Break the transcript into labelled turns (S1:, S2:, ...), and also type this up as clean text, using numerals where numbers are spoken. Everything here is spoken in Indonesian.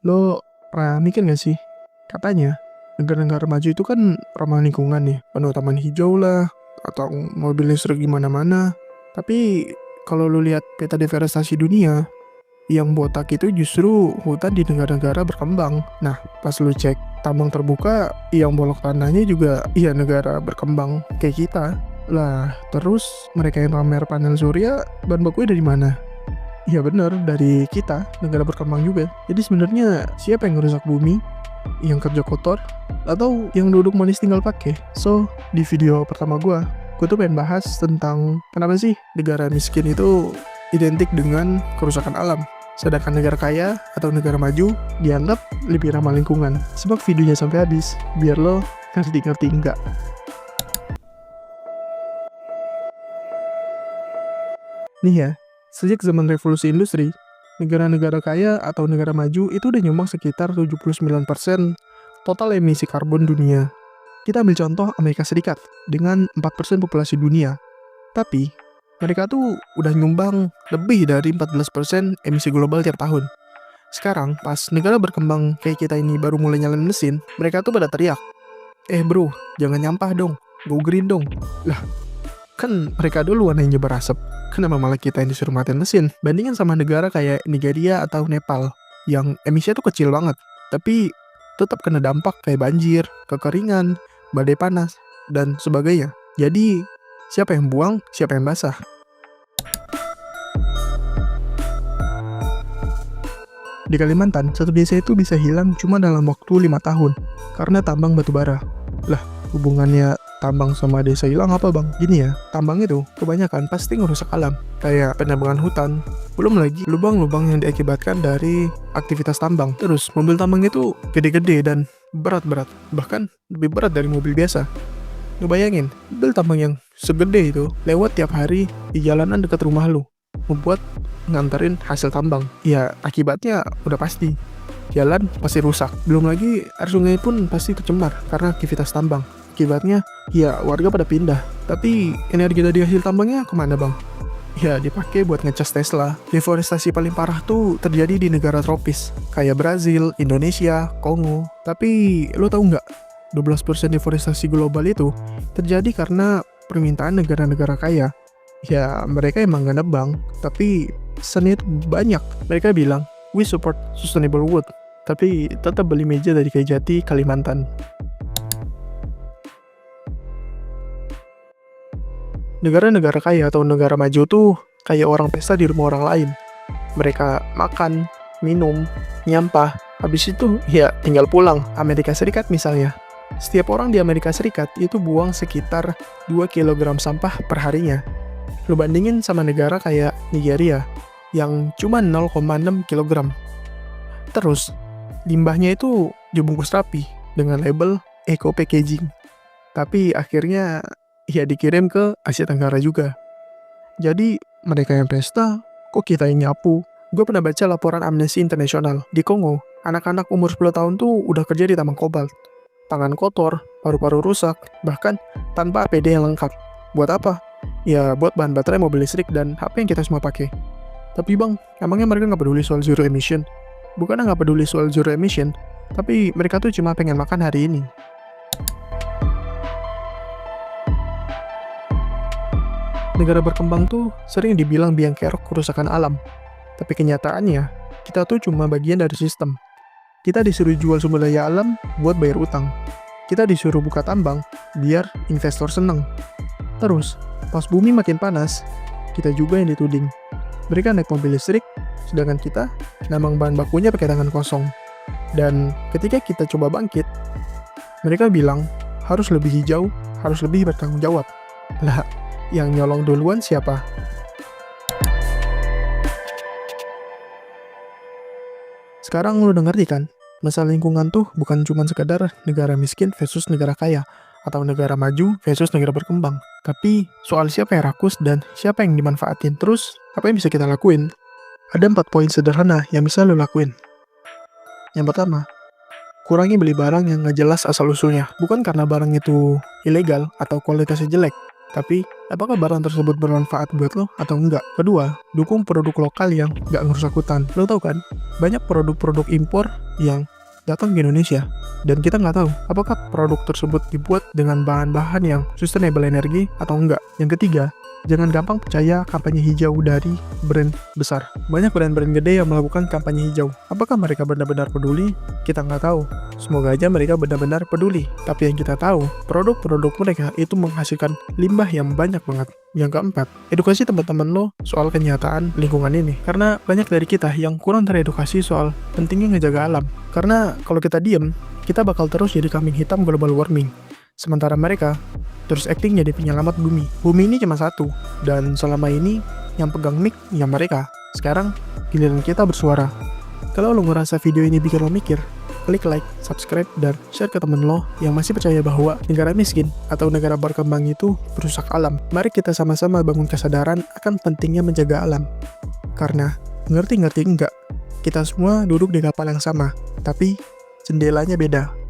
S1: Lo pernah mikir gak sih? Katanya, negara-negara maju itu kan ramah lingkungan nih, penuh taman hijau lah, atau mobil listrik di mana-mana. Tapi kalau lo lihat peta deforestasi dunia, yang botak itu justru hutan di negara-negara berkembang. Nah, pas lo cek tambang terbuka, yang bolok tanahnya juga negara berkembang kayak kita. Lah, terus mereka yang pamer panel surya, bahan bakunya dari mana? Iya bener, dari kita, negara berkembang juga. Jadi sebenarnya siapa yang ngerusak bumi? Yang kerja kotor? Atau yang duduk manis tinggal pakai? So, di video pertama gue tuh pengen bahas tentang kenapa sih negara miskin itu identik dengan kerusakan alam. Sedangkan negara kaya atau negara maju dianggap lebih ramah lingkungan. Simak videonya sampai habis, biar lo ngerti enggak. Nih ya, sejak zaman revolusi industri, negara-negara kaya atau negara maju itu udah nyumbang sekitar 79% total emisi karbon dunia. Kita ambil contoh Amerika Serikat dengan 4% populasi dunia. Tapi, mereka tuh udah nyumbang lebih dari 14% emisi global tiap tahun. Sekarang, pas negara berkembang kayak kita ini baru mulai nyalain mesin, mereka tuh pada teriak, bro, jangan nyampah dong, go green dong. Lah, kan mereka duluan yang nyebar asap. Kenapa malah kita yang disuruh matiin mesin? Bandingin sama negara kayak Nigeria atau Nepal, yang emisinya tuh kecil banget, tapi tetap kena dampak kayak banjir, kekeringan, badai panas, dan sebagainya. Jadi, siapa yang buang, siapa yang basah? Di Kalimantan, satu desa itu bisa hilang cuma dalam waktu 5 tahun, karena tambang batu bara. Lah, hubungannya tambang sama desa hilang apa bang? Gini ya, tambang itu kebanyakan pasti ngerusak alam, kayak penebangan hutan, belum lagi lubang-lubang yang diakibatkan dari aktivitas tambang. Terus, mobil tambang itu gede-gede dan berat-berat, bahkan lebih berat dari mobil biasa. Lu bayangin, mobil tambang yang segede itu lewat tiap hari di jalanan dekat rumah lu, membuat nganterin hasil tambang. Ya, akibatnya udah pasti. Jalan pasti rusak. Belum lagi air sungai pun pasti tercemar karena aktivitas tambang. Akibatnya, ya warga pada pindah. Tapi energi dari hasil tambangnya kemana bang? Ya dipakai buat ngecas Tesla. Deforestasi paling parah tuh terjadi di negara tropis, kayak Brazil, Indonesia, Kongo. Tapi lo tau nggak? 12% deforestasi global itu terjadi karena permintaan negara-negara kaya. Ya mereka emang gak nebang, tapi seni itu banyak. Mereka bilang, we support sustainable wood, tapi tetap beli meja dari Kejati, Kalimantan. Negara-negara kaya atau negara maju tuh kayak orang pesta di rumah orang lain. Mereka makan, minum, nyampah, habis itu ya tinggal pulang. Amerika Serikat misalnya, setiap orang di Amerika Serikat itu buang sekitar 2 kg sampah per harinya. Lu bandingin sama negara kayak Nigeria yang cuma 0,6 kg. Terus, limbahnya itu dibungkus rapi dengan label eco packaging. Tapi akhirnya ya dikirim ke Asia Tenggara juga. Jadi mereka yang pesta, kok kita yang nyapu? Gue pernah baca laporan Amnesty International. Di Kongo, anak-anak umur 10 tahun tuh udah kerja di tambang kobalt. Tangan kotor, paru-paru rusak, bahkan tanpa APD yang lengkap. Buat apa? Ya buat bahan baterai mobil listrik dan HP yang kita semua pakai. Tapi bang, emangnya mereka nggak peduli soal zero emission? Bukannya nggak peduli soal zero emission, tapi mereka tuh cuma pengen makan hari ini. Negara berkembang tuh sering dibilang biang kerok kerusakan alam. Tapi kenyataannya, kita tuh cuma bagian dari sistem. Kita disuruh jual sumber daya alam buat bayar utang. Kita disuruh buka tambang biar investor seneng. Terus, pas bumi makin panas, kita juga yang dituding. Mereka naik mobil listrik, sedangkan kita nambang bahan bakunya pakai tangan kosong. Dan ketika kita coba bangkit, mereka bilang harus lebih hijau, harus lebih bertanggung jawab. Lah, yang nyolong duluan siapa? Sekarang lo udah ngerti kan? Masalah lingkungan tuh bukan cuma sekedar negara miskin versus negara kaya, atau negara maju versus negara berkembang. Tapi soal siapa yang rakus dan siapa yang dimanfaatin. Terus, apa yang bisa kita lakuin? Ada 4 poin sederhana yang bisa lo lakuin. Yang pertama, kurangi beli barang yang gak jelas asal-usulnya. Bukan karena barang itu ilegal atau kualitasnya jelek, tapi apakah barang tersebut bermanfaat buat lo atau enggak. Kedua, dukung produk lokal yang nggak ngerusak hutan. Lo tau kan, banyak produk-produk impor yang datang ke Indonesia, dan kita nggak tahu apakah produk tersebut dibuat dengan bahan-bahan yang sustainable energy atau enggak. Yang ketiga, jangan gampang percaya kampanye hijau dari brand besar. Banyak brand-brand gede yang melakukan kampanye hijau. Apakah mereka benar-benar peduli? Kita nggak tahu. Semoga aja mereka benar-benar peduli. Tapi yang kita tahu, produk-produk mereka itu menghasilkan limbah yang banyak banget. Yang keempat, edukasi teman-teman lo soal kenyataan lingkungan ini. Karena banyak dari kita yang kurang teredukasi soal pentingnya ngejaga alam. Karena kalau kita diem, kita bakal terus jadi kambing hitam global warming. Sementara mereka terus acting jadi penyelamat bumi. Bumi ini cuma satu, dan selama ini yang pegang mic ya mereka. Sekarang giliran kita bersuara. Kalau lo ngerasa video ini bikin lo mikir, klik like, subscribe, dan share ke temen lo yang masih percaya bahwa negara miskin atau negara berkembang itu merusak alam. Mari kita sama-sama bangun kesadaran akan pentingnya menjaga alam. Karena ngerti enggak, kita semua duduk di kapal yang sama, tapi jendelanya beda.